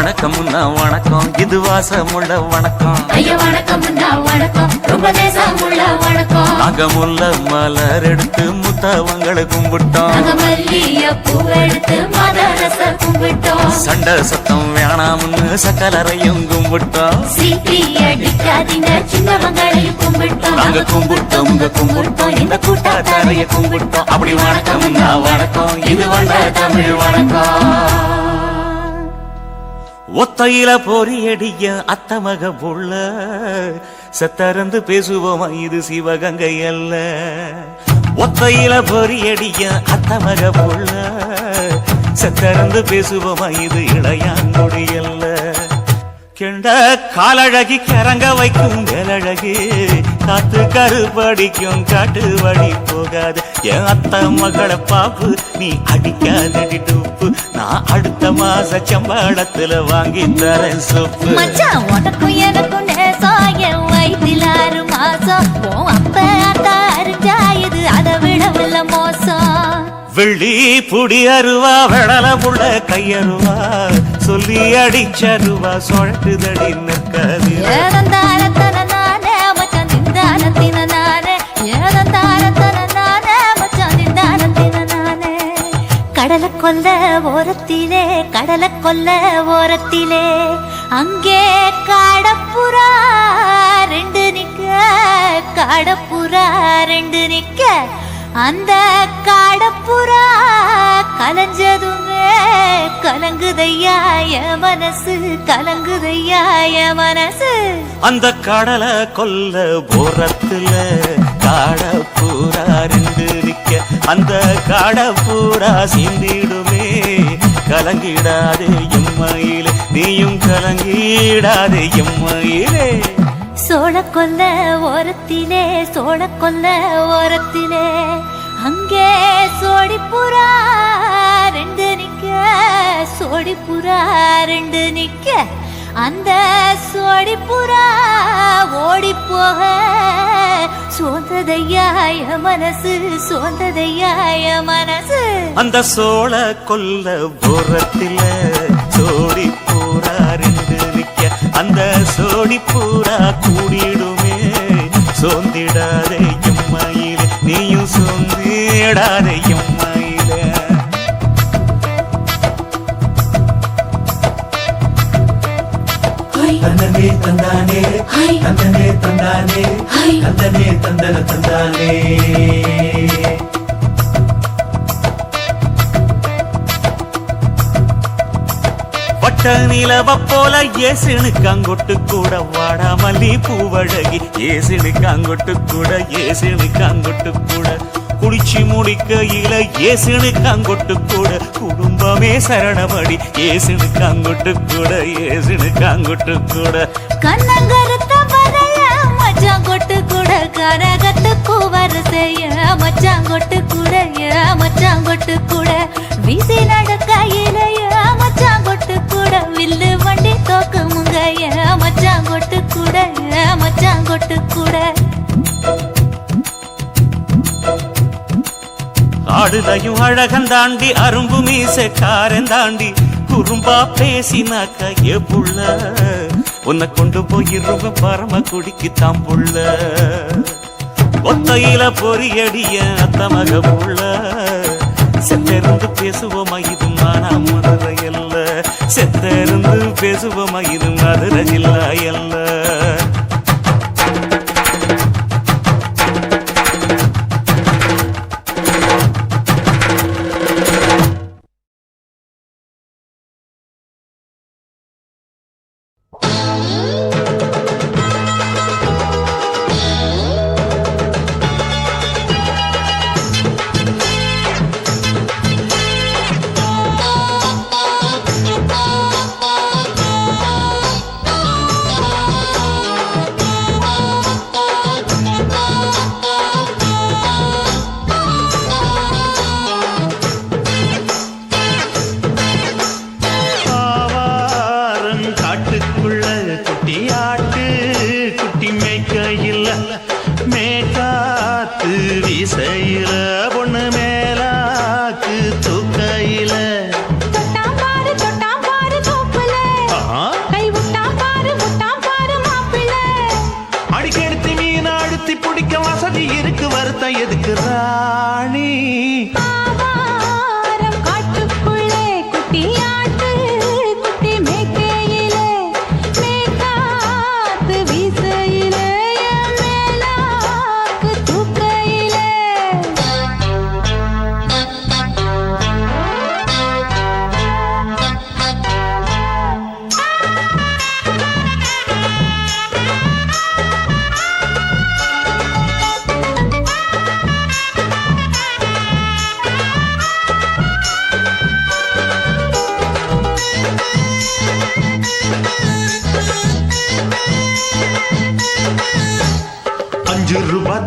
வணக்கம்னா வணக்கம், இது வாசமுள்ள வணக்கம். ஐயா வணக்கம்னா வணக்கம், ரொம்ப தேசமுள்ள வணக்கம். நாங்க முல்ல மலர் எடுத்து முத்தவங்களை கும்பிட்டோம். நாங்க மல்லிய பூ எடுத்து மதரச கும்பிட்டோம். சண்டை சத்தம் வேணாம்னு சக்கலரையும் கும்பிட்டோம். சீட்டி அடிக்காதீங்க சின்னவங்களையும் கும்பிட்டோம். நாங்க கும்பிட்டோம் கும்பிட்டோம் இந்த கூட்டாத்தாரைய கும்பிட்டோம். அப்படி வணக்கம்னா வணக்கம், இது வந்த தமிழ் வணக்கம். ஒத்தையில பொறியடிய அத்தமக புள்ள செத்தறந்து பேசுவோமா இது சிவகங்கை அல்ல. ஒத்தையில பொறியடிய அத்தமக புள்ள செத்தறந்து பேசுவோமா இது இளையாங்குடி அல்ல. கெண்ட காலழகி கிறங்க வைக்கும் வேலழகி காத்து கருப்படிக்கும் காட்டு வழி போகாது. என் அத்த மகளை பாப்பு நீ அடிக்காதடி டூப்பு, நான் அடுத்த மாச சம்பளத்துல வாங்கி தரேன் சொப்பு. மச்சான் உனக்கும் எனக்கும் நேசம், என் வயிற்றில் 6 மாசம். அப்ப அத்தா அறிஞ்சாயுது அதை விடவில்ல மோசம். வெள்ளி புடி அருவா வெடல புள்ள கையருவா சொல்லி அடிச்சருவா சொழட்டுதடி நிற்காது. ஏதந்தாரத்தன நானே மச்சான் திந்தானத்தின நானே, ஏதந்தாரத்தன நானே மச்சான் திந்தானத்தின நானே. கடலை கொல்ல ஓரத்திலே, கடலை கொல்ல ஓரத்திலே அங்கே காடப்புறா 2 நிக்க, காடப்புறா 2 நிக்க. அந்த காடப்புறா கலஞ்சதுமே கலங்குதையா என் மனசு, கலங்குதையா என் மனசு. அந்த கடலை கொல்ல போரத்துல காடப்பூரா 2 நிக்க. அந்த காடப்பூரா சிந்திடுமே கலங்கிடாதே எம்மையிலே, நீயும் கலங்கிடாதே எம்மையிலே. சோழ கொல்ல ஓரத்திலே, சோழ கொல்ல ஓரத்திலே அங்கே சோடிப்புறா 2 நிக்க, சோடிப்புறா 2 நிக்க. அந்த சோடிப்புறா ஓடி போக சோந்ததையா என் மனசு, சோந்ததையா என் மனசு. அந்த சோழ கொல்ல போரத்தில சோடி பூரா 2 நிக்க. அந்த சோடி பூரா கூடிடுமே சோந்திடாதே எம்மையிலே, நீயும் சோந்திடாதே எம்மையிலே. தந்தனே தந்தானே, தந்தனே தந்தானே, தந்தனே தந்தன தந்தானே. பட்ட நிலவ போல ஏசினுக்காங்கொட்டு கூட வாடாமல்லி பூவழகி, ஏசினுக்காங்கொட்டு கூட, ஏசினுக்காங்கொட்டு கூட. குளிச்சு முடிக்கையில ஏசினுக்காங்கொட்டு கூட, குடும்பமே சரணமடி ஏசினுக்காங்கொட்டு கூட, ஏசினுக்காங்கொட்டு கூட. கண்ணங்கருத்த வரைய மச்சாங்கொட்டு கூட, கரகத்துக்கு வரிசைய மச்சாங்கொட்டு கூட, மச்சாங்கொட்டு கூட. வீசி நடக்கையிலைய மச்சாங்கொட்டு கூட, வில்லு வண்டி தோக்கமுங்க மச்சாங்கொட்டு கூட, மச்சாங்கொட்டு கூட. ஆடுதையும் அழகந்தாண்டி அரும்பு மீசக்காரன் தாண்டி குறும்பா பேசினாக்க ஏ புள்ள, உன்னை கொண்டு போயிருவ பரம குடிக்கு தாம்புள்ள. ஒத்தையில பொறியடிய அத்தமக புள்ள செத்தருந்து பேசுவோமா இது மானா மதுரை அல்ல, செத்தருந்து பேசுவோமா இது மதுரை ஜில்லா அல்ல.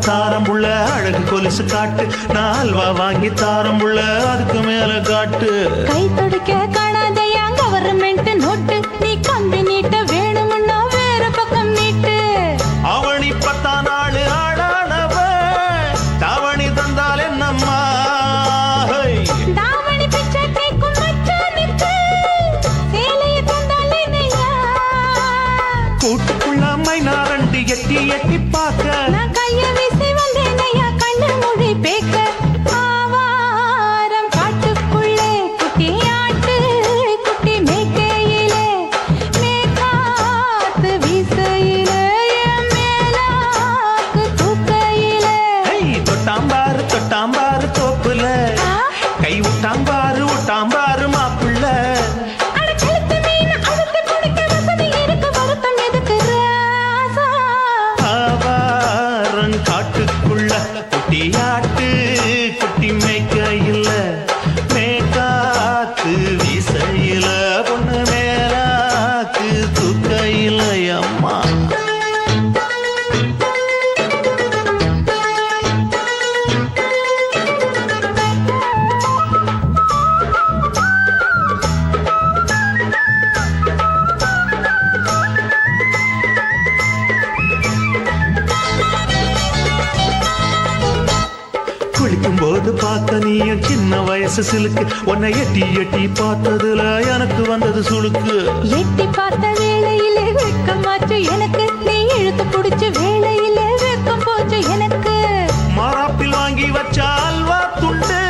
தாரம் புள்ள அழகு கொலுசு காட்டு நான் அல்வா வாங்கி தாரம் புள்ள அதுக்கு மேல காட்டு கை தொடுக்க காணாதையா கவர்மெண்ட் நோட்டு நீ கம்பி நீட்ட வேணும்னா வேற பக்கம் நீட்டு அவனி 10 நாள் ஆடானவ தாவணி தந்தால் என்னம்மா தாவணி பிச்சை கேக்கும் மச்சானுக்கு சேலைய தந்தால் என்னையா கூட்டுக்குள்ள மைனாரண்டி எட்டி எட்டி பார்க்க நான் கைய வீசி வந்தேனையா கண்ணு மொழி பேக்க ஆவாரம் காட்டுக்குள்ளே குட்டி ஆட்டு குட்டி மேய்க்கையிலே மேக்காத்து வீசையிலே என் மேலாக்கு தூக்கையிலே தொட்டாம்பாரு தோப்புல கை விட்டாம்பாரு மாப்பிள்ள அட கழுத்து மீன் அழுத்து குடிக்க வசதி இருக்கு வருத்தம் எதுக்கு ராசா ஆவாரம் காட்டுக்குள்ள குட்டியாட்டு குட்டி மேய்க்கையில மேக்காத்து வீசையில பொண்ணு மேலாக்கு தூக்கையில அம்மா குளிக்கும் போது பார்த்த நீயும் சின்ன வயசு சிலுக்கு உன்னை எட்டி எட்டி பார்த்ததுல எனக்கு வந்தது சுளுக்கு எட்டி பார்த்த வேளையிலே வெக்கமாச்சு எனக்கு நீ இழுத்து புடிச்ச வேளையிலே வெக்கம் போச்சு எனக்கு மாறாப்பில் வாங்கி வச்ச அல்வா துண்டு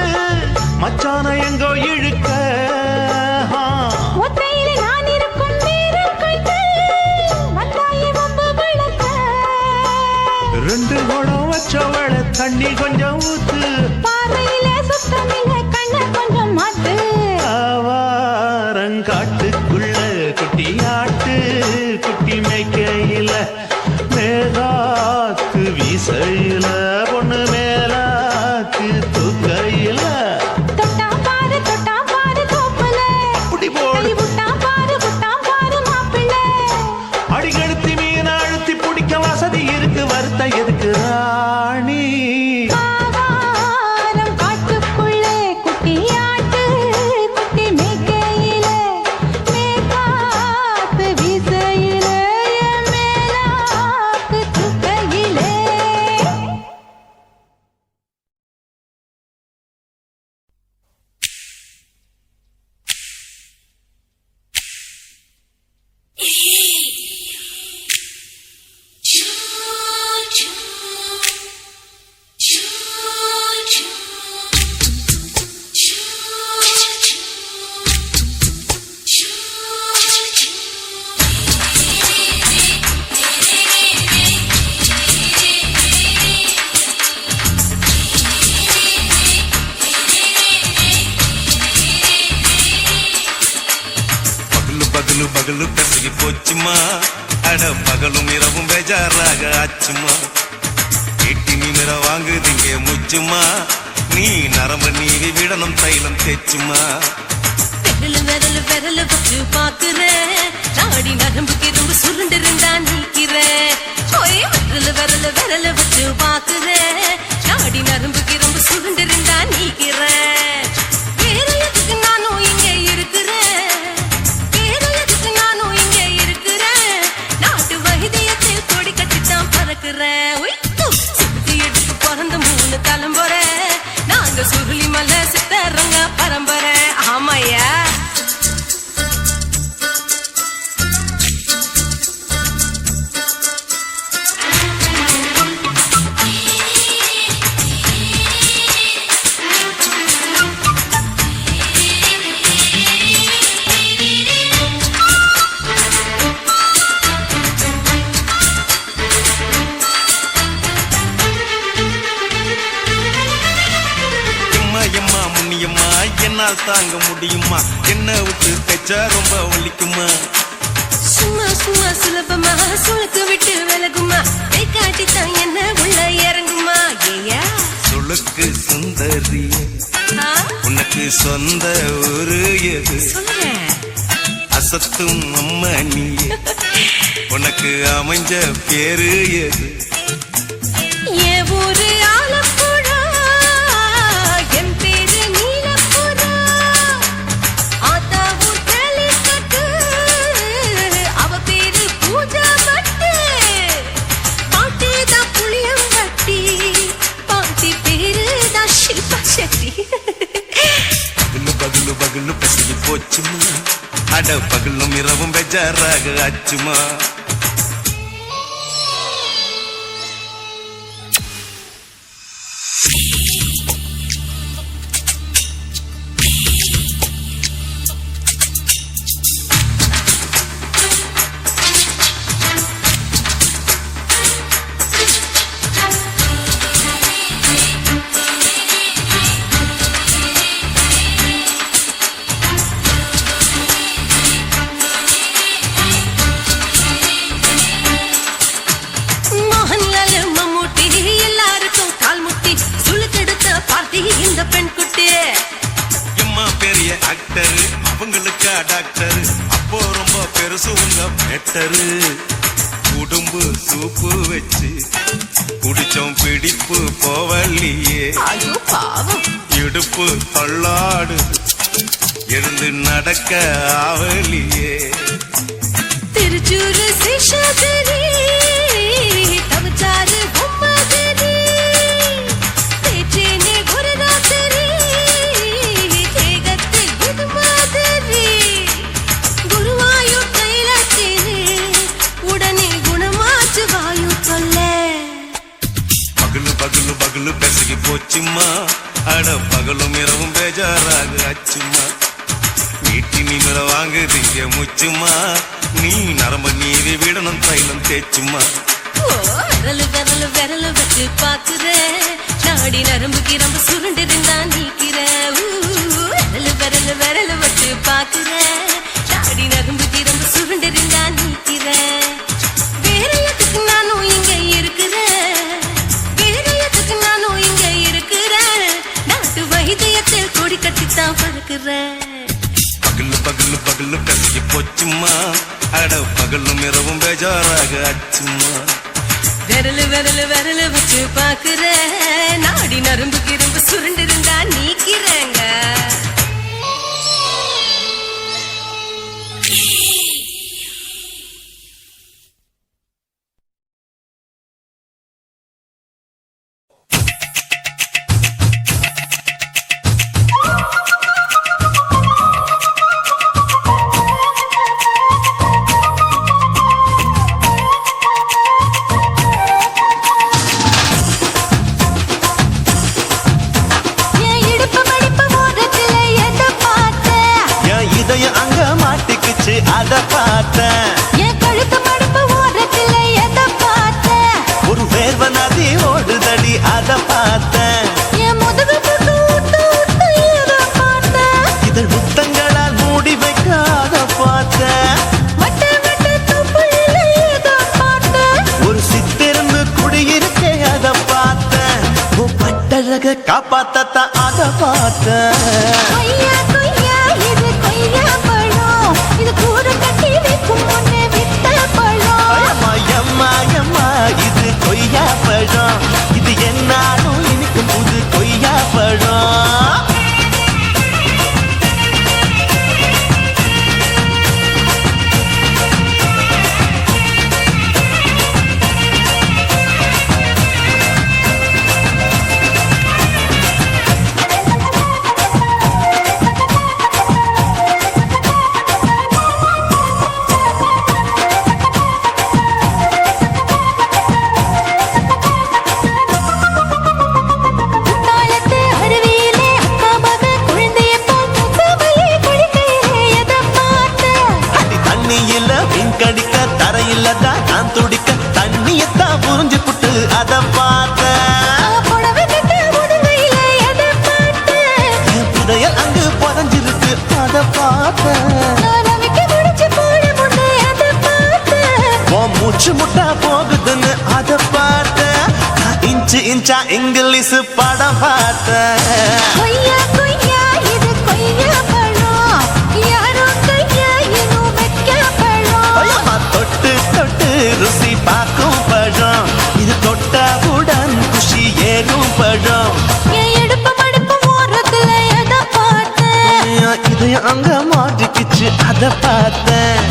மச்சான எங்கோ இழுக்க ஒத்தையிலே நான் இருக்கும் நேரம் கண்டு வந்தாயே வம்பு விளக்க 2 குடம் வச்சவள தண்ணி கொஞ்சம் ஊத்து பார்வையிலே சுத்தமில்லை கண்ண கொஞ்சம் மாத்து ஆவாரங்காட்டுக்குள்ள குட்டியாட்டு குட்டி மேய்க்கையில மேலாக்கு வீசையில பொண்ணு மேலாக்கு தூக்கையில தொட்டாம் பாரு தோப்புல அப்படி போடு கை விட்டாம் பாரு மாப்பிள்ளை அடிகழுத்தி மீன் அழுத்தி பிடிக்க வசதி இருக்கு வருத்த எதுக்கு ராணி ஆவாரம் காட்டுக்குள்ளே குட்டி ஆட்டு குட்டி மேய்க்கையிலே மேக்காத்து வீசையிலே என் மேலாக்கு தூக்கையிலே பகலு பகலு பெருகி போச்சுமா அட பகலும் இரவும் பேஜாராக ஆச்சுமா எட்டி நிமிர வாங்குதிங்க முச்சுமா நீ நரம்பு நீவி விடணும் தைலம் தேச்சுமா விரல வச்சு பாக்குறேன் நாடி நரம்புக்கு ரொம்ப சுருண்டு இருந்தா நீக்கிறேன் விரல வச்சு பாக்குறேன் நாடி நரம்புக்கு ரொம்ப சுருண்டு இருந்தா நீக்கிறேன் வேற எதுக்கு நானும் இங்க இருக்கிறேன் நாட்டு வைத்தியத்தில் கொடி கட்டித்தான் பறக்குறேன் சுத்தி எடுத்து பிறந்த 3 தலைமுறை நாங்க சுருளி மலை சித்தரங்க பரம்பரை ஆமையா என்னால் தாங்க முடியுமா என்ன விட்டு தைச்சா ரொம்ப வலிக்குமா சும்மா சும்மா சுலபமா சுளுக்கு விட்டு விலகுமா கை காட்டித்தான் என்ன உள்ள இறங்குமா ஏயா சுளுக்கு சுந்தரி உனக்கு சொந்த ஊரு எது சொல்றேன் அசத்தும் அம்மா நீயே உனக்கு அமைஞ்ச பேரு எது என் என் ஊரு ஆலப்புழா, என் பேரு நீலப்புறா. ஆத்தா ஊர் கேலிக்கட்டு, அவ பேரு பூஜா பட்டு. பாட்டிதான் புளியம்பட்டி, பாட்டி பேருதான் ஷில்பா செட்டி. பகலு பகலு பகலு பசிக்கு போச்சுமா, அட பகலும் இரவும் பெஜாராக ஆச்சுமா. மோகன்லால் மம்மூட்டி எல்லாருக்கும் கால் முட்டி சுளுக்கெடுத்த பார்ட்டி இந்த பெண் குட்டி. எம்மா பெரிய ஆக்டர், அவங்களுக்கா டாக்டர், அப்போ ரொம்ப பெருசு உங்க பெட்டரு. உடும்பு சூப்பு வச்சு குடிச்சோம் பிடிப்பு போவல்லையே, ஐயோ பாவம். இடுப்பு தள்ளாடு எழுந்து நடக்க ஆவலியே. திருச்சூரு சேஷாதிரி, தவச்சாரு பொம்மாதிரி, பேச்சேனே ஒரு ராத்திரி, தேகத்து இது மாதிரி. குருவாயூர் கைலாச்சேனே, உடனே குணமாச்சு வாயு சொல்ல. பகலு பகலு பகலு பெசகி போச்சுமா, அட பகலும் இரவும் பேஜாராக ஆச்சுமா. வீட்டி நீங்கள வாங்குதீங்க முச்சுமா, நீ நரம்ப நீதி விடணும் தைலம் தேச்சுமா. ஓ, விரலு விரலு விரலு வச்சு பாக்குற, நாடி நரம்பு கிரம்பு சுருண்டு இருந்தா நீக்கிற. விரலு விரலு விரலு வச்சு பாக்குற, நாடி நரம்பு கிரம்பு சுருண்டு இருந்தா நீக்கிற. வேற எதுக்கு நானும் இங்க இருக்கிறேன், வேற எதுக்கு நானும் இங்க இருக்கிறேன். நாட்டு வைத்தியத்தில் கொடி கட்டித்தான் பறக்கிறேன். பகலு பகலு பகலு பெசகி போச்சுமா, அட பகலும் இரவும் பேஜாராக ஆச்சுமா. விரலு விரலு விரலு வச்சு பாக்குற, நாடி நரம்பு கிரம்பு சுருண்டு இருந்தா நீக்கிறேங்க. என் இடுப்பு மடிப்பு ஓரத்துல எதை பார்த்தேன், என் இதயம் அங்க மாட்டிக்குச்சு அத பார்த்தேன். என் கழுத்து மடிப்பு ஓரத்துல எதை பார்த்தேன், ஒரு வேர்வ நதி ஓடுதடி அத பார்த்தேன். என் முதுகு புட்டு ஊத்து ஊத்து எதை பார்த்தேன், இதழ் முத்தங்களால் மூடி வைக்க அத பார்த்தேன். வட்ட வட்ட தொப்புளில எதை பார்த்தேன், ஒரு சித்திரம்பு குடியிருக்கே அத பார்த்தேன். உன் பட்டழக காப்பாத்தத்தான் அத பார்த்தேன். கொய்யா கொய்யா இது கொய்யா பழம், இது கூடு கட்டி வைக்கும் முன்னே வித்த பழம். அம்மா எம்மா எம்மா இது கொய்யா பழம், இது என்னாலும் இனிக்கும் புது கொய்யா பழம். குத்தாலத்து அருவியிலே அக்கா மக குழந்தைய போல் தூக்காமலே குளிக்கையிலே எதை பார்த்தேன், அடி தண்ணியில மீன் கடிக்க தரையில தான் நான் துடிக்க தண்ணியத்தான் புரிஞ்சு புட்டு அத பார்த்தேன். புடவை கட்ட முதுகையில எதை பார்த்தேன், என் புதையல் அங்கு புதஞ்சிருக்கு அத பார்த்தேன். நான் ரவிக்கு முடிச்சு போட முன்னே எதை பார்த்தேன், உன் மூச்சு முட்டா போகுதுன்னு அத பார்த்தேன். நான் இன்ச்சு இன்ச்சா இங்கிலீஷ் படம் பார்த்தேன். கொய்யா கொய்யா இது கொய்யா பழம், யாரோ கையா இன்னும் வைக்க பழம். ஐயம்மா தொட்டு தொட்டு ருசி பார்க்கும் பழம், இது தொட்டவுடன் குஷி இதையும் அங்க மாட்டிக்கிச்சு அத பார்த்தேன்.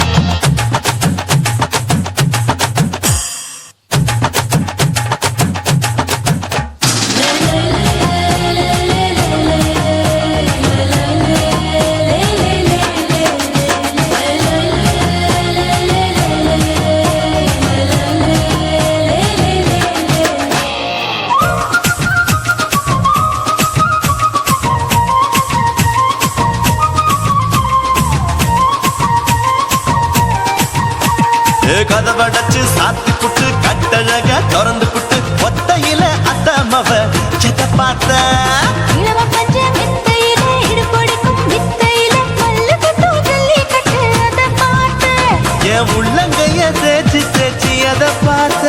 கதவடைச்சு சாத்தி புட்டு கட்டழக திறந்து புட்டு ஒத்தையில அத்தமவ செத்த பார்த்த என் உள்ளங்கைய தேய்ச்சி தேய்ச்சி அத பார்த்த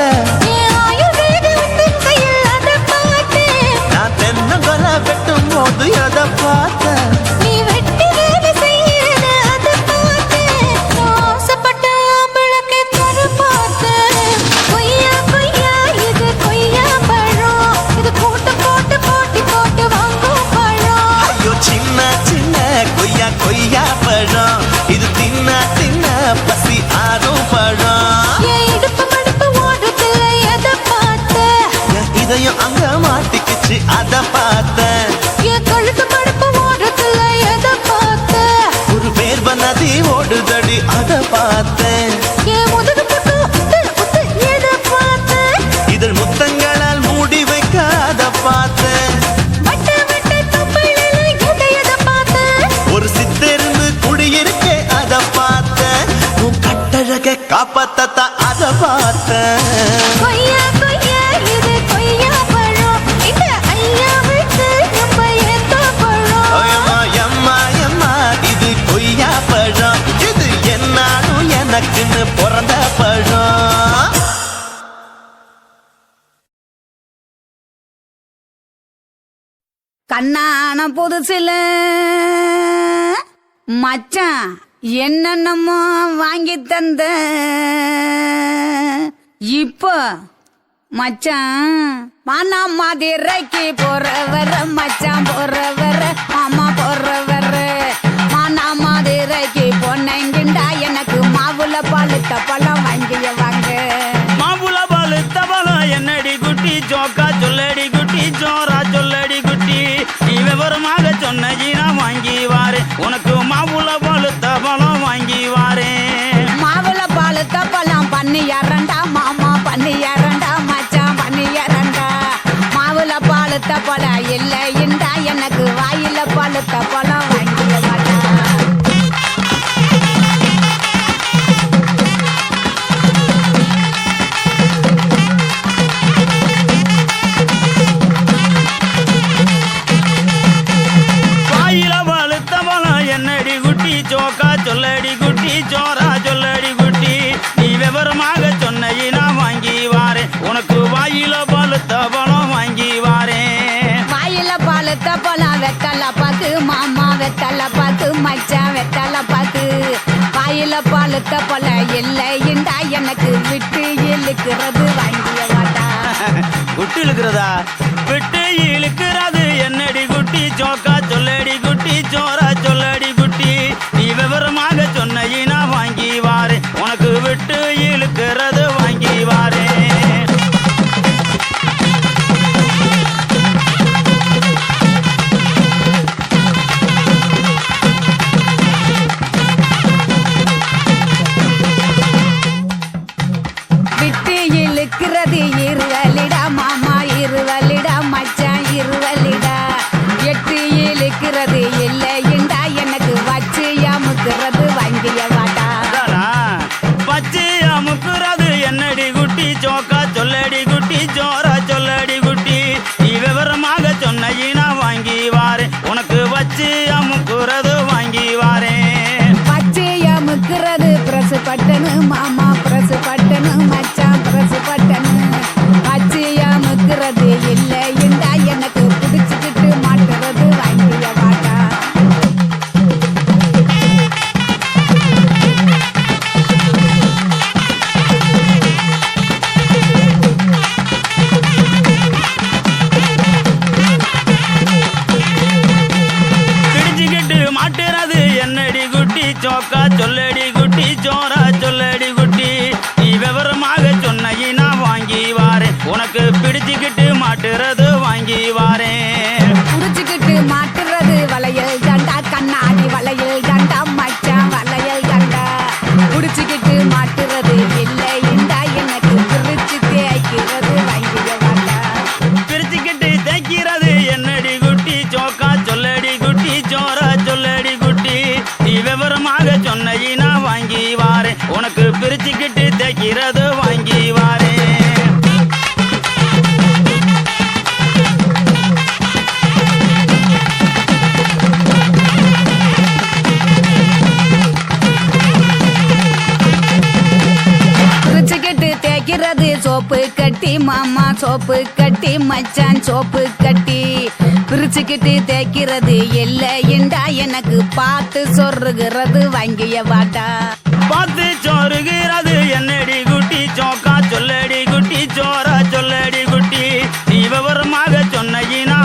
நான் தென்னங்கொல வெட்டும் போது அத பார்த்த கொய்யா பழம் இது தின்ன தின்ன பசி ஆறும் பழம் இதையும் அங்க மாட்டிக்கிச்சு அத பார்த்தேன். ஒரு பேர் நதி ஓடுதடி அத பார்த்தேன். இதழ் முத்தங்களால் மூடி வைக்க அத பார்த்தேன். ஒரு சித்தெருந்து குடியிருக்கே அத பார்த்தேன். உன் கட்டழக காப்பாத்தா அத பார்த்தேன். இது கொய்யா பழம் இது என்னாலும் எனக்குன்னு பிறந்த பழம். கண்ணான புதுசில மச்சான் என்னென்னமோ வாங்கி தந்த இப்போ மச்சான் மானா மதுரைக்கு போறவர மச்சான் போறவர மாமா போறவர மானா மதுரைக்கு பொண்ணுங்கிண்டா எனக்கு மாவுல பழுத்த பழம் வாங்கிய வாங்க. மாவுல பழுத்த பழம் என்னடி குட்டி ஜோக்கா சொல்லடி குட்டி ஜோரா சொல்லடி குட்டி நீ விவரமாக சொன்னீனா வாங்கி வாரு உனக்கு மாவுல பழுத்த பழம் வாங்கி வாரு. மாவுல பழுத்த பழம் பண்ணியாரண்டா மாமா பண்ணியாரண்டா மச்சான் பண்ணியாரண்டா. மாவுல பழுத்த பழம் இல்லைண்டா எனக்கு வாயில பழுத்த பழம் வாங்கிய மாட்டா. என்னடி குட்டி ஜோக்கா சொல்லடி குட்டி ஜோரா சொல்லடி குட்டி நீ விவரமாக சொன்னீனா வாங்கி வாரேன் உனக்கு வாயில பழுத்த பழம் வாங்கி வாரேன். வாயில பழுத்த பழம் வெத்தல பாக்கு மாமா வெத்தல பாக்கு மச்சான் வெத்தல பாக்கு. வாயில பழுத்த பழம் இல்லைண்டா எனக்கு விட்டு இழுக்கிறது வாங்கிய மாட்டா. விட்டு இழுக்கிறதா விட்டு இழுக்கிறது என்னடி குட்டி ஜோக்கா சொல்லடி குட்டி ஜோரா சொல்லடி குட்டி நீ விவரமாக சொன்னீனா வாங்கி வாரு உனக்கு விட்டு இழுக்கிறது வாங்கி வாரு. விட்டு இழுக்கிறது இருவலிடா மாமா இருவலிடா மச்சான் இருவலிடா. எட்டு இழுக்கிறது இல்லைண்டா எனக்கு வச்சு அமுக்கிறது வாங்கிய வாட்டா. பச்சை அமுக்குறது என்னடி குட்டி ஜோக்கா சொல்லடி குட்டி ஜோரா சொல்லடி குட்டி நீ விவரமாக சொன்னீனா வாங்கி வாரு உனக்கு வச்சு அமுக்குறது வாங்கி வாரேன். பச்சை அமுக்கிறது பிரசு பட்டனு மாமா பிரசு பட்டனு மச்சான் பிரசு பட்டனு. பச்சை அமுக்கிறது இல்லைண்டா எனக்கு பிடிச்சுக்கிட்டு மாட்டுறது வாங்கிய வாட்டா. பிடிச்சுக்கிட்டு மாட்டுறது என்ன சோக்கா சொல்லடி குட்டி ஜோரா சொல்லடி குட்டி நீ விவரமாக சொன்ன வாங்கி வாரேன் உனக்கு பிடிச்சுக்கிட்டு மாட்டுறது வாங்கி வாரேன் புடிச்சுக்கிட்டு மாட்டுறது வளையல் தண்டா கண்ணாடி வளையல் தண்டா மச்சான் வளையல் தண்டா புடிச்சுக்கிட்டு மாட்டுறது இல்லை இந்தா எனக்கு பிரிச்சு தேய்க்கிறது வாங்கிய வாட்டா பிரிச்சுக்கிட்டு தைக்கிறது என்னடி குட்டி சோக்கா சொல்லடி குட்டி ஜோரா சொல்லடி குட்டி நீ விவரமாக சொன்ன வாங்கி வாரேன் உனக்கு பிரிச்சுக்கிட்டு தைக்கிறது வாங்கி வாரேன் பிரிச்சுக்கிட்டு தேய்க்கிறது சோப்பு கட்டி மாமா சோப்பு கட்டி மச்சான் சோப்பு கட்டி பிரிச்சுக்கிட்டு தேய்க்கிறது இல்லை இண்டா எனக்கு பார்த்து சொருகிறது வாங்கிய வாட்டா பார்த்து சோறுகிறது என்னடி குட்டி சோக்கா சொல்லடி குட்டி சோரா சொல்லடி குட்டி நீ விவரமாக சொன்ன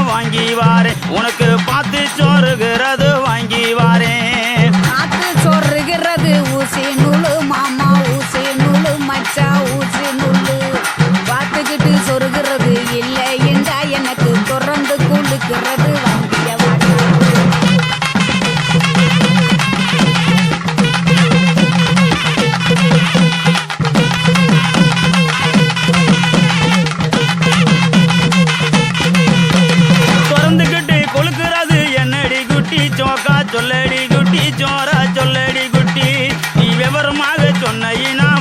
வாங்கி வாரேன் உனக்கு பார்த்து சோறுகிறது வாங்கி வாரேன் பார்த்து சொருகிறது ஊசி நூலு மாமா ஊசி நூலு மச்சா ஊசி நூலு பார்த்துக்கிட்டு சொருகிறது இல்லை இண்டா எனக்கு தொடர்ந்து குளுக்கிறது வாங்கிய வாட்டா திறந்துக்கிட்டு கொழுக்கிறது என்னடி குட்டி சோக்கா சொல்லடி குட்டி சோரா சொல்லடி குட்டி நீ விவரமாக சொன்ன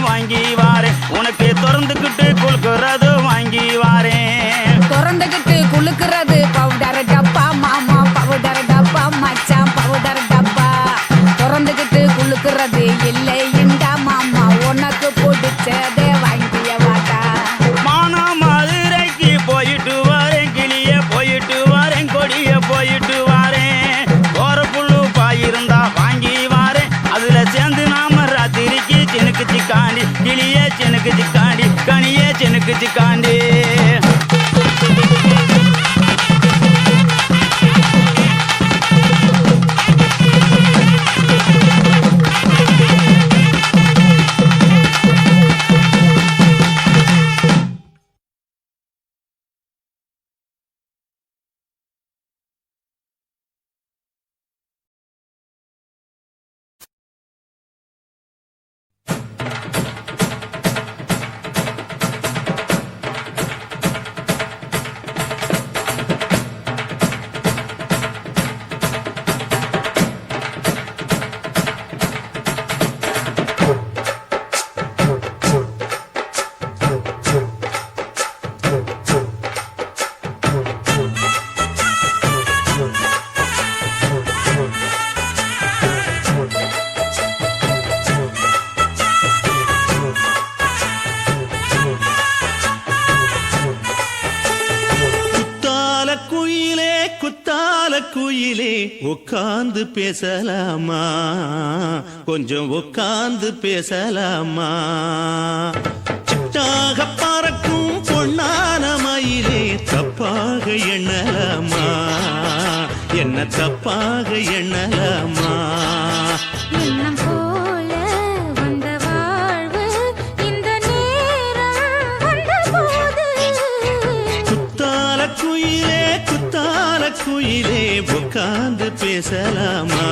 வாங்கி வாரேன் உனக்கு திறந்துக்கிட்டு கொழுக்கிறது வாங்கி வாரேன் திறந்துக்கிட்டு குளுக்கிறது பவுடர் டப்பா மாமா பவுடர் டப்பா மச்சான் பவுடர் டப்பா திறந்துக்கிட்டு குளுக்கிறது இல்லை இண்டா மாமா உனக்கு பிடிச்சதே வாங்கிய வாட்டா மானா மதுரைக்கு போயிட்டு வரேன் கிளிய போயிட்டு வரேன் கொடிய போயிட்டு வரேன் போற புல்லு பாயிருந்தா வாங்கி வாரேன் அதுல சேர்ந்து நாம ராத்திரிக்கு சினுக்கு சிக்காண்டி கிளிய சினுக்கு சிக்காண்டி கனிய சினுக்கு சிக்காண்டி குயிலே உட்கார்ந்து பேசலாமா கொஞ்சம் உட்கார்ந்து பேசலாமா சிட்டாக பறக்கும் பொன்னான மயிலே தப்பாக எண்ணலாமா என்ன தப்பாக எண்ணலாமா எண்ணம் போல வந்த வாழ்வு இந்த நேரம் வந்தபோது குத்தால குயிலே உட்கார்ந்து பேசலாமா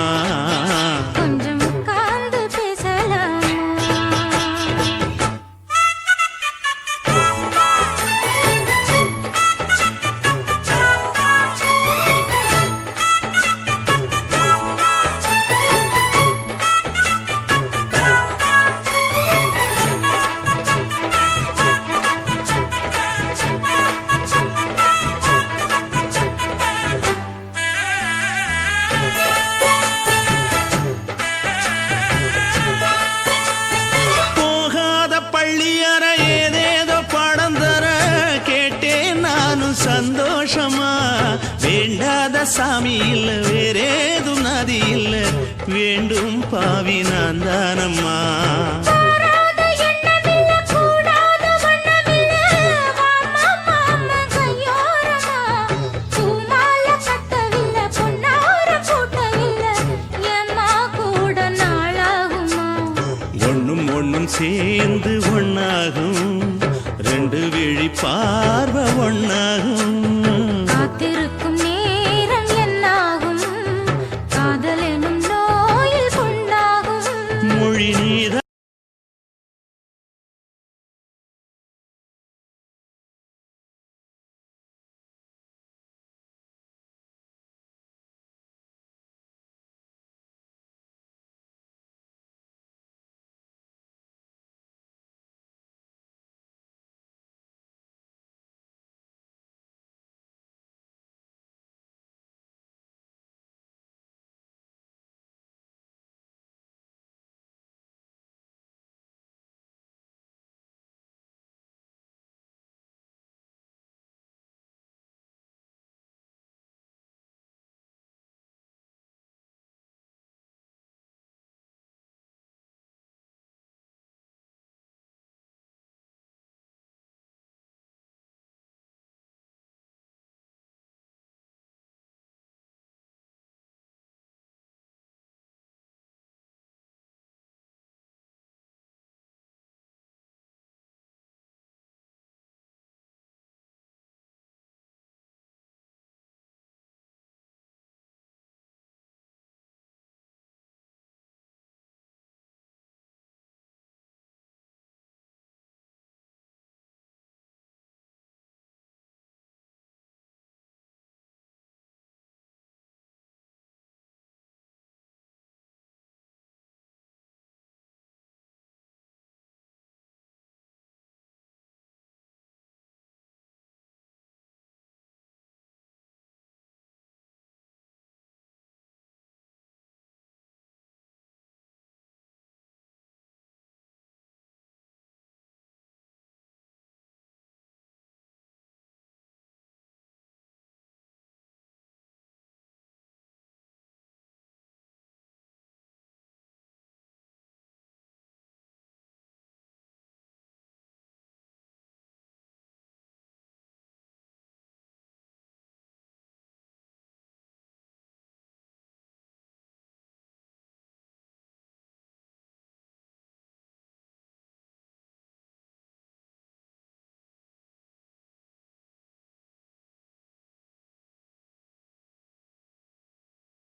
கொஞ்சம் உட்கார்ந்து பேசலாமா சந்தோஷமா வேண்டாத சாமி இல்ல வேறேதும் நதி இல்ல வேண்டும் பாவி நான் தானம்மா கூட நாளா ரெண்டும் சேர்ந்து ஒன்னாகும் ரெண்டு விழி பார்வை ஒன்னாகும்